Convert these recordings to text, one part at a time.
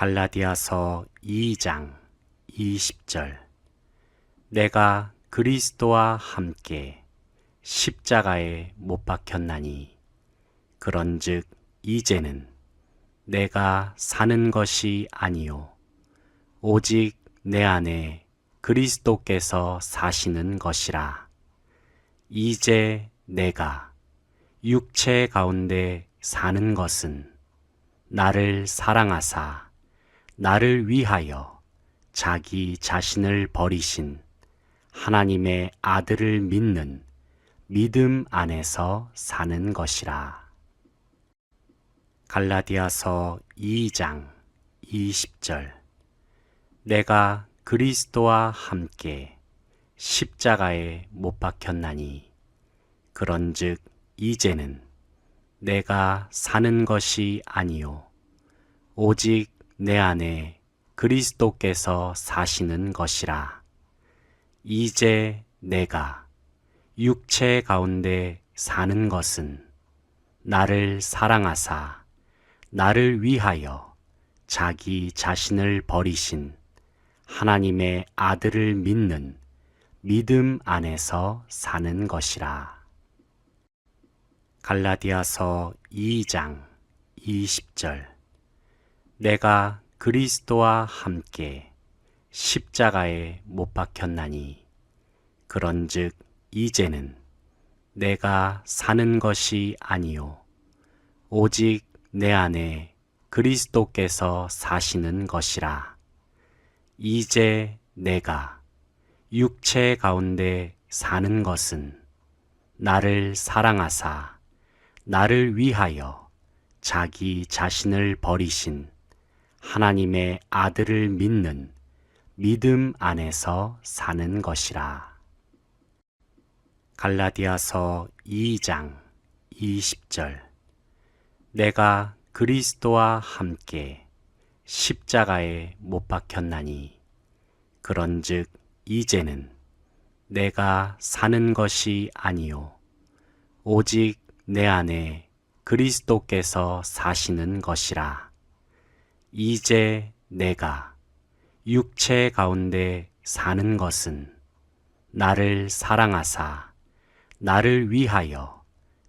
갈라디아서 2장 20절. 내가 그리스도와 함께 십자가에 못 박혔나니 그런즉 이제는 내가 사는 것이 아니요 오직 내 안에 그리스도께서 사시는 것이라. 이제 내가 육체 가운데 사는 것은 나를 사랑하사 나를 위하여 자기 자신을 버리신 하나님의 아들을 믿는 믿음 안에서 사는 것이라. 갈라디아서 2장 20절. 내가 그리스도와 함께 십자가에 못 박혔나니 그런즉 이제는 내가 사는 것이 아니요 오직 내 안에 그리스도께서 사시는 것이라. 이제 내가 육체 가운데 사는 것은 나를 사랑하사 나를 위하여 자기 자신을 버리신 하나님의 아들을 믿는 믿음 안에서 사는 것이라. 갈라디아서 2장 20절. 내가 그리스도와 함께 십자가에 못 박혔나니 그런즉 이제는 내가 사는 것이 아니요 오직 내 안에 그리스도께서 사시는 것이라. 이제 내가 육체 가운데 사는 것은 나를 사랑하사 나를 위하여 자기 자신을 버리신 하나님의 아들을 믿는 믿음 안에서 사는 것이라. 갈라디아서 2장 20절. 내가 그리스도와 함께 십자가에 못 박혔나니 그런즉 이제는 내가 사는 것이 아니요 오직 내 안에 그리스도께서 사시는 것이라. 이제 내가 육체 가운데 사는 것은 나를 사랑하사 나를 위하여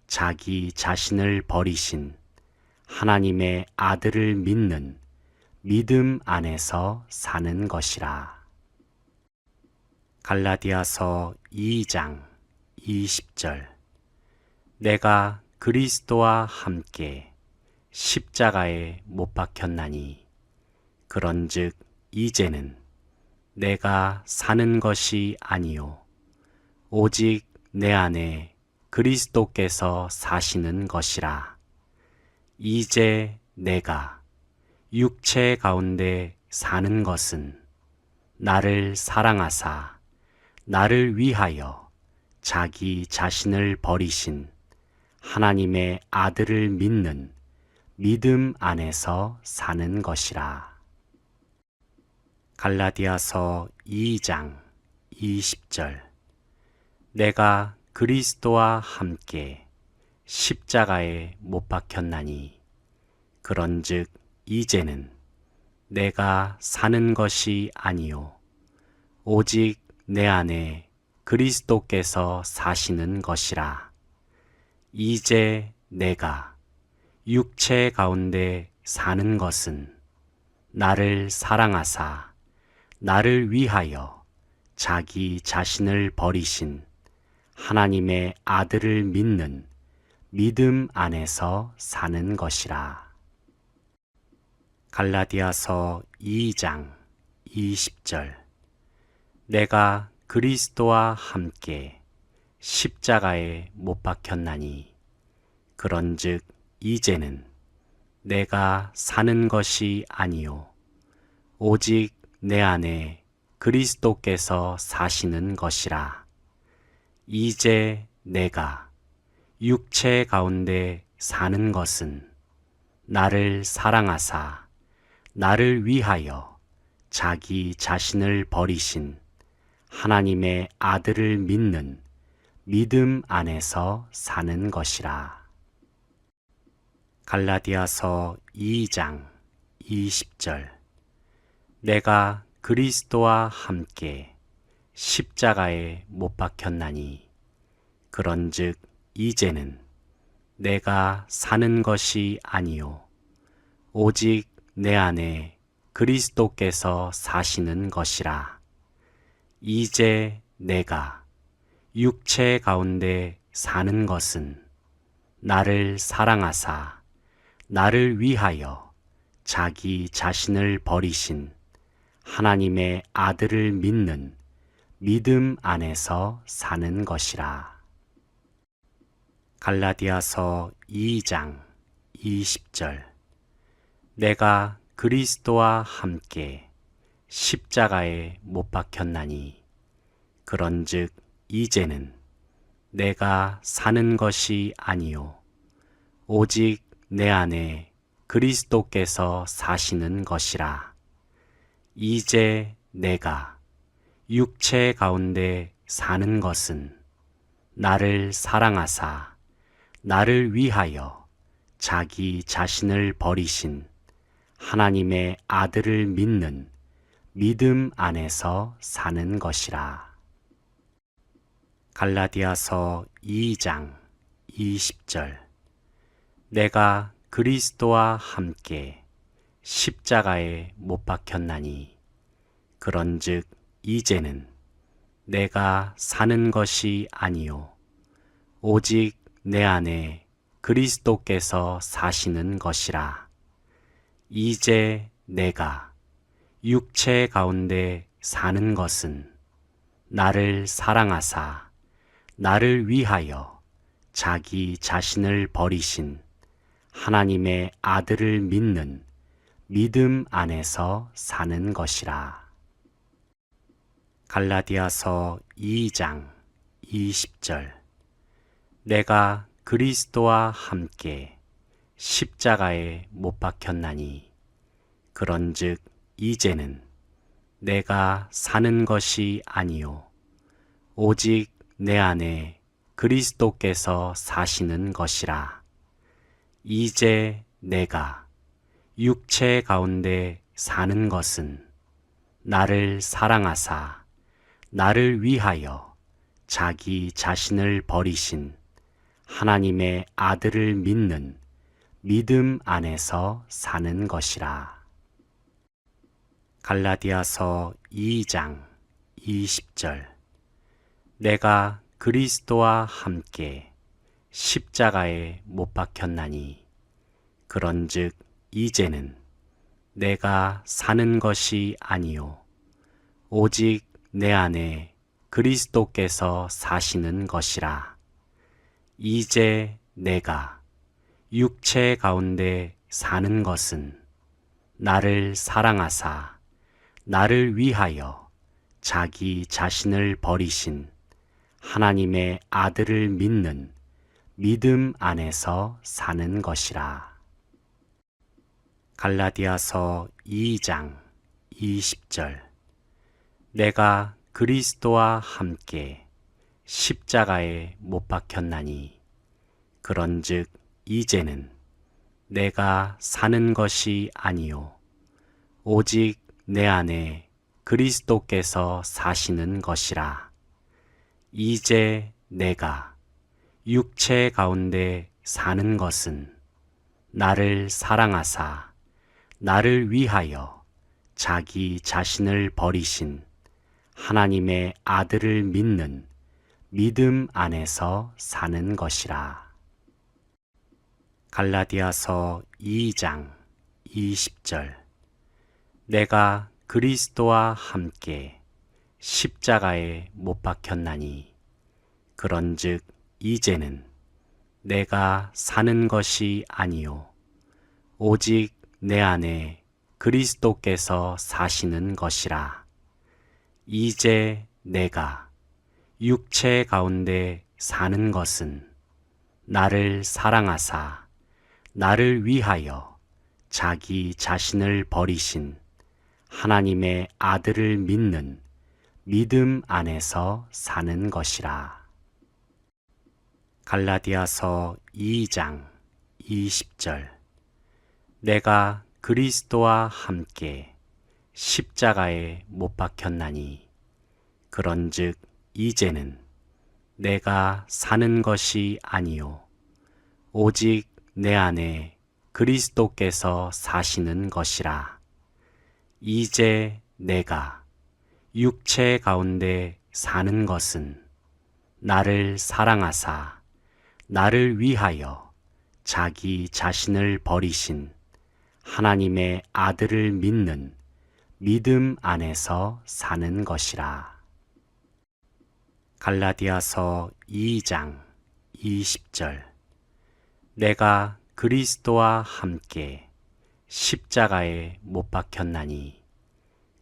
자기 자신을 버리신 하나님의 아들을 믿는 믿음 안에서 사는 것이라. 갈라디아서 2장 20절. 내가 그리스도와 함께 십자가에 못 박혔나니 그런즉 이제는 내가 사는 것이 아니요 오직 내 안에 그리스도께서 사시는 것이라. 이제 내가 육체 가운데 사는 것은 나를 사랑하사 나를 위하여 자기 자신을 버리신 하나님의 아들을 믿는 믿음 안에서 사는 것이라. 갈라디아서 2장 20절. 내가 그리스도와 함께 십자가에 못 박혔나니 그런즉 이제는 내가 사는 것이 아니요 오직 내 안에 그리스도께서 사시는 것이라. 이제 내가 육체 가운데 사는 것은 나를 사랑하사 나를 위하여 자기 자신을 버리신 하나님의 아들을 믿는 믿음 안에서 사는 것이라. 갈라디아서 2장 20절. 내가 그리스도와 함께 십자가에 못 박혔나니 그런즉 이제는 내가 사는 것이 아니요 오직 내 안에 그리스도께서 사시는 것이라. 이제 내가 육체 가운데 사는 것은 나를 사랑하사 나를 위하여 자기 자신을 버리신 하나님의 아들을 믿는 믿음 안에서 사는 것이라. 갈라디아서 2장 20절. 내가 그리스도와 함께 십자가에 못 박혔나니 그런즉 이제는 내가 사는 것이 아니요 오직 내 안에 그리스도께서 사시는 것이라. 이제 내가 육체 가운데 사는 것은 나를 사랑하사 나를 위하여 자기 자신을 버리신 하나님의 아들을 믿는 믿음 안에서 사는 것이라. 갈라디아서 2장 20절. 내가 그리스도와 함께 십자가에 못 박혔나니 그런즉 이제는 내가 사는 것이 아니요 오직 내 안에 그리스도께서 사시는 것이라. 이제 내가 육체 가운데 사는 것은 나를 사랑하사 나를 위하여 자기 자신을 버리신 하나님의 아들을 믿는 믿음 안에서 사는 것이라. 갈라디아서 2장 20절. 내가 그리스도와 함께 십자가에 못 박혔나니 그런즉 이제는 내가 사는 것이 아니요 오직 내 안에 그리스도께서 사시는 것이라. 이제 내가 육체 가운데 사는 것은 나를 사랑하사 나를 위하여 자기 자신을 버리신 하나님의 아들을 믿는 믿음 안에서 사는 것이라. 갈라디아서 2장 20절. 내가 그리스도와 함께 십자가에 못 박혔나니 그런즉 이제는 내가 사는 것이 아니요 오직 내 안에 그리스도께서 사시는 것이라. 이제 내가 육체 가운데 사는 것은 나를 사랑하사 나를 위하여 자기 자신을 버리신 하나님의 아들을 믿는 믿음 안에서 사는 것이라. 갈라디아서 2장 20절. 내가 그리스도와 함께 십자가에 못 박혔나니 그런즉 이제는 내가 사는 것이 아니요 오직 내 안에 그리스도께서 사시는 것이라. 이제 내가 육체 가운데 사는 것은 나를 사랑하사 나를 위하여 자기 자신을 버리신 하나님의 아들을 믿는 믿음 안에서 사는 것이라. 갈라디아서 2장 20절. 내가 그리스도와 함께 십자가에 못 박혔나니 그런즉 이제는 내가 사는 것이 아니요 오직 내 안에 그리스도께서 사시는 것이라. 이제 내가 육체 가운데 사는 것은 나를 사랑하사 나를 위하여 자기 자신을 버리신 하나님의 아들을 믿는 믿음 안에서 사는 것이라. 갈라디아서 2장 20절. 내가 그리스도와 함께 십자가에 못 박혔나니 그런즉 이제는 내가 사는 것이 아니요 오직 내 안에 그리스도께서 사시는 것이라. 이제 내가 육체 가운데 사는 것은 나를 사랑하사 나를 위하여 자기 자신을 버리신 하나님의 아들을 믿는 믿음 안에서 사는 것이라. 갈라디아서 2장 20절. 내가 그리스도와 함께 십자가에 못 박혔나니 그런즉 이제는 내가 사는 것이 아니요 오직 내 안에 그리스도께서 사시는 것이라. 이제 내가 육체 가운데 사는 것은 나를 사랑하사 나를 위하여 자기 자신을 버리신 하나님의 아들을 믿는 믿음 안에서 사는 것이라. 갈라디아서 2장 20절. 내가 그리스도와 함께 십자가에 못 박혔나니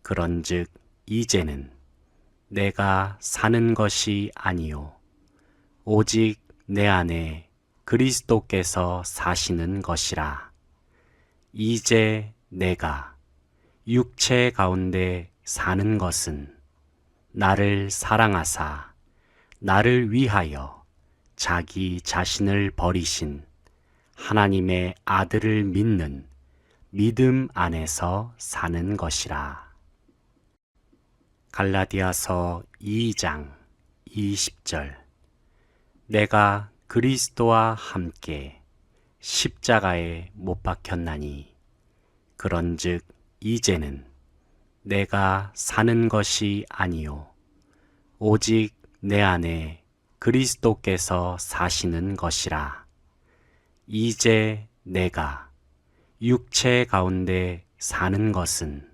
그런즉 이제는 내가 사는 것이 아니요 오직 내 안에 그리스도께서 사시는 것이라. 이제 내가 육체 가운데 사는 것은 나를 사랑하사 나를 위하여 자기 자신을 버리신 하나님의 아들을 믿는 믿음 안에서 사는 것이라. 갈라디아서 2장 20절. 내가 그리스도와 함께 십자가에 못 박혔나니 그런즉 이제는 내가 사는 것이 아니요 오직 내 안에 그리스도께서 사시는 것이라. 이제 내가 육체 가운데 사는 것은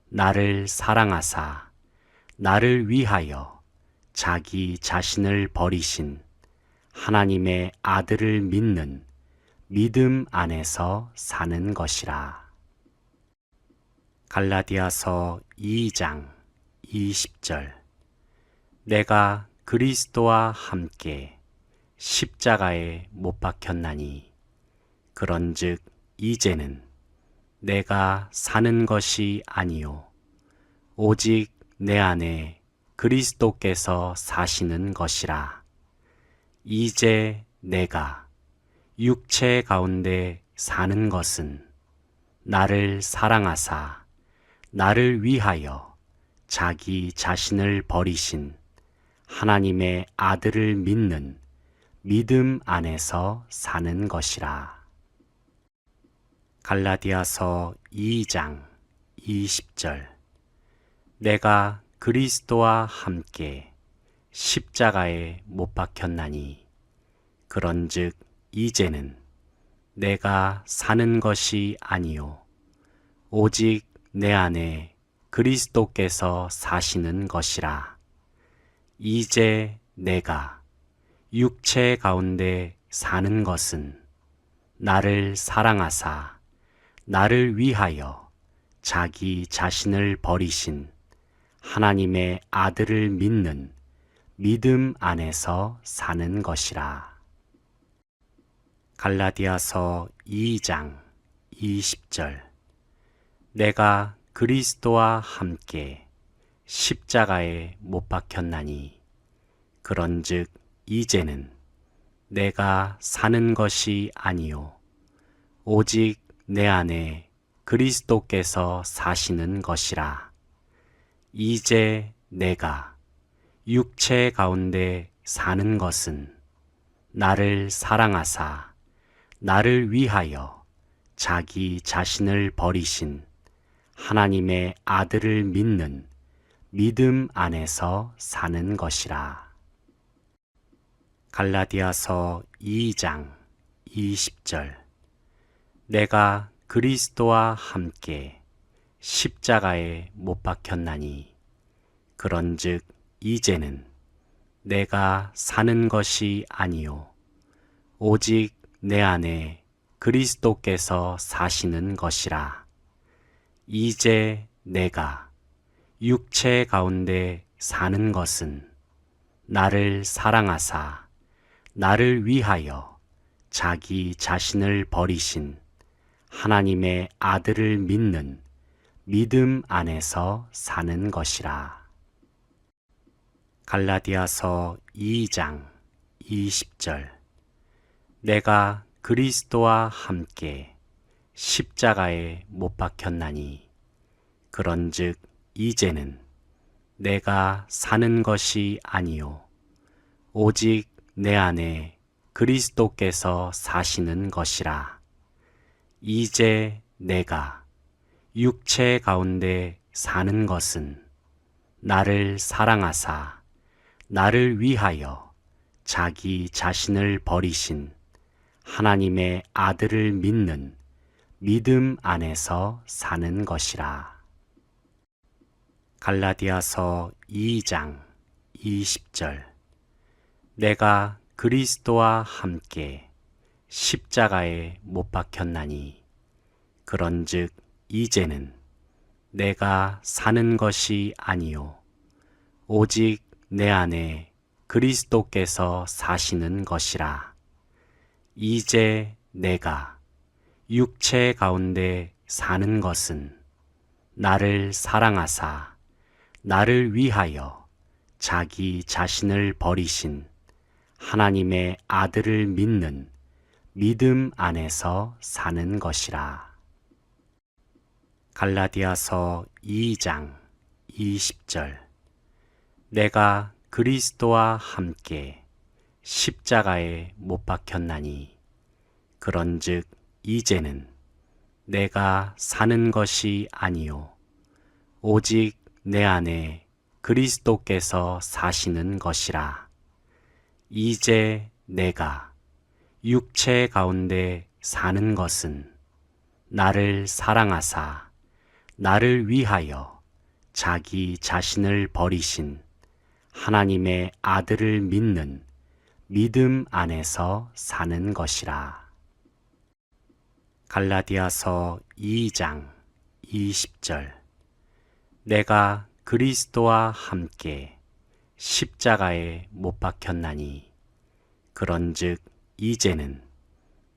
나를 사랑하사 나를 위하여 자기 자신을 버리신 하나님의 아들을 믿는 믿음 안에서 사는 것이라. 갈라디아서 2장 20절. 내가 그리스도와 함께 십자가에 못 박혔나니 그런즉 이제는 내가 사는 것이 아니요 오직 내 안에 그리스도께서 사시는 것이라. 이제 내가 육체 가운데 사는 것은 나를 사랑하사 나를 위하여 자기 자신을 버리신 하나님의 아들을 믿는 믿음 안에서 사는 것이라. 갈라디아서 2장 20절. 내가 그리스도와 함께 십자가에 못 박혔나니 그런즉 이제는 내가 사는 것이 아니요 오직 내 안에 그리스도께서 사시는 것이라. 이제 내가 육체 가운데 사는 것은 나를 사랑하사 나를 위하여 자기 자신을 버리신 하나님의 아들을 믿는 믿음 안에서 사는 것이라. 갈라디아서 2장 20절. 내가 그리스도와 함께 십자가에 못 박혔나니 그런즉 이제는 내가 사는 것이 아니요 오직 내 안에 그리스도께서 사시는 것이라. 이제 내가 육체 가운데 사는 것은 나를 사랑하사 나를 위하여 자기 자신을 버리신 하나님의 아들을 믿는 믿음 안에서 사는 것이라. 갈라디아서 2장 20절. 내가 그리스도와 함께 십자가에 못 박혔나니 그런즉 이제는 내가 사는 것이 아니요 오직 내 안에 그리스도께서 사시는 것이라. 이제 내가 육체 가운데 사는 것은 나를 사랑하사 나를 위하여 자기 자신을 버리신 하나님의 아들을 믿는 믿음 안에서 사는 것이라. 갈라디아서 2장 20절. 내가 그리스도와 함께 십자가에 못 박혔나니 그런즉 이제는 내가 사는 것이 아니요 오직 내 안에 그리스도께서 사시는 것이라. 이제 내가 육체 가운데 사는 것은 나를 사랑하사 나를 위하여 자기 자신을 버리신 하나님의 아들을 믿는 믿음 안에서 사는 것이라. 갈라디아서 2장 20절. 내가 그리스도와 함께 십자가에 못 박혔나니 그런즉 이제는 내가 사는 것이 아니요 오직 내 안에 그리스도께서 사시는 것이라. 이제 내가 육체 가운데 사는 것은 나를 사랑하사 나를 위하여 자기 자신을 버리신 하나님의 아들을 믿는 믿음 안에서 사는 것이라. 갈라디아서 2장 20절. 내가 그리스도와 함께 십자가에 못 박혔나니 그런즉 이제는 내가 사는 것이 아니요 오직 내 안에 그리스도께서 사시는 것이라. 이제 내가 육체 가운데 사는 것은 나를 사랑하사 나를 위하여 자기 자신을 버리신 하나님의 아들을 믿는 믿음 안에서 사는 것이라. 갈라디아서 2장 20절. 내가 그리스도와 함께 십자가에 못 박혔나니 그런즉 이제는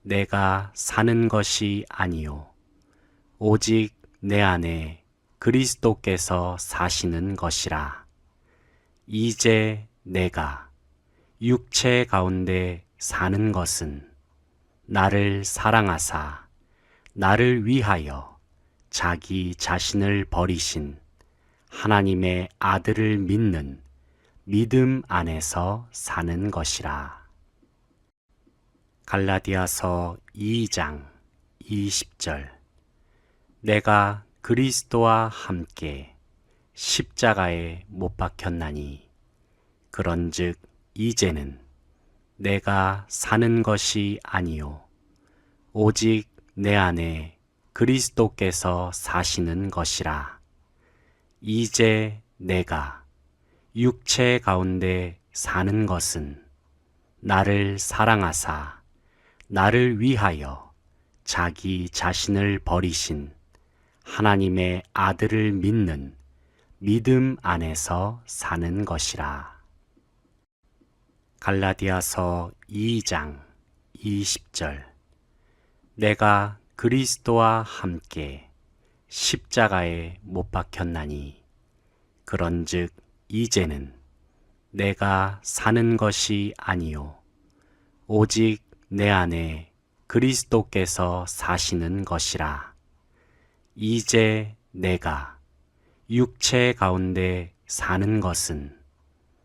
내가 사는 것이 아니요 오직 내 안에 그리스도께서 사시는 것이라. 이제 내가 육체 가운데 사는 것은 나를 사랑하사 나를 위하여 자기 자신을 버리신 하나님의 아들을 믿는 믿음 안에서 사는 것이라. 갈라디아서 2장 20절. 내가 그리스도와 함께 십자가에 못 박혔나니 그런즉 이제는 내가 사는 것이 아니요 오직 내 안에 그리스도께서 사시는 것이라. 이제 내가 육체 가운데 사는 것은 나를 사랑하사 나를 위하여 자기 자신을 버리신 하나님의 아들을 믿는 믿음 안에서 사는 것이라. 갈라디아서 2장 20절. 내가 그리스도와 함께 십자가에 못 박혔나니 그런즉 이제는 내가 사는 것이 아니요 오직 내 안에 그리스도께서 사시는 것이라. 이제 내가 육체 가운데 사는 것은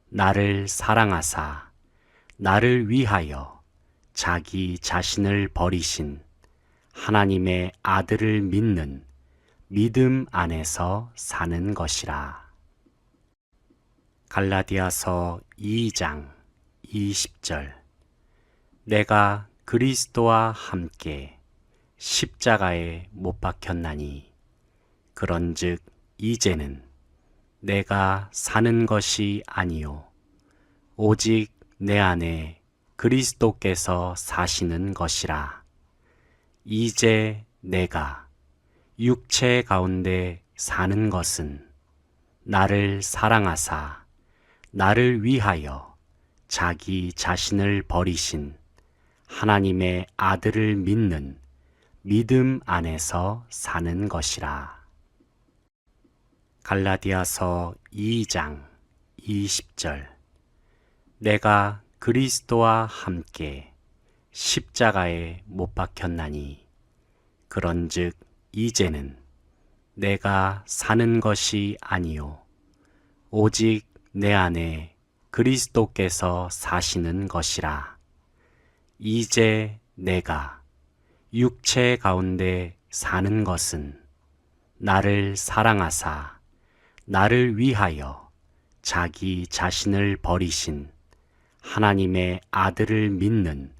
나를 사랑하사 나를 위하여 자기 자신을 버리신 하나님의 아들을 믿는 믿음 안에서 사는 것이라. 갈라디아서 2장 20절. 내가 그리스도와 함께 십자가에 못 박혔나니 그런즉 이제는 내가 사는 것이 아니요 오직 내 안에 그리스도께서 사시는 것이라. 이제 내가 육체 가운데 사는 것은 나를 사랑하사 나를 위하여 자기 자신을 버리신 하나님의 아들을 믿는 믿음 안에서 사는 것이라. 갈라디아서 2장 20절. 내가 그리스도와 함께 십자가에 못 박혔나니 그런즉 이제는 내가 사는 것이 아니요 오직 내 안에 그리스도께서 사시는 것이라. 이제 내가 육체 가운데 사는 것은 나를 사랑하사 나를 위하여 자기 자신을 버리신 하나님의 아들을 믿는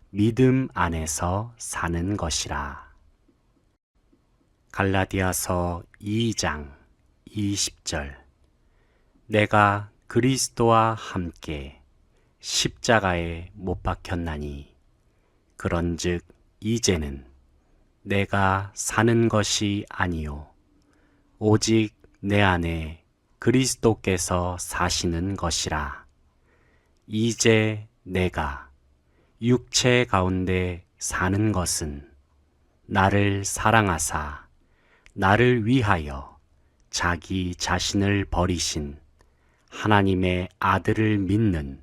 믿음 안에서 사는 것이라. 갈라디아서 2장 20절. 내가 그리스도와 함께 십자가에 못 박혔나니 그런즉 이제는 내가 사는 것이 아니요 오직 내 안에 그리스도께서 사시는 것이라. 이제 내가 육체 가운데 사는 것은 나를 사랑하사 나를 위하여 자기 자신을 버리신 하나님의 아들을 믿는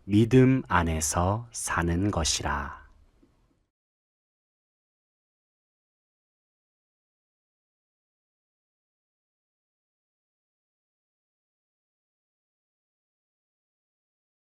믿음 안에서 사는 것이라.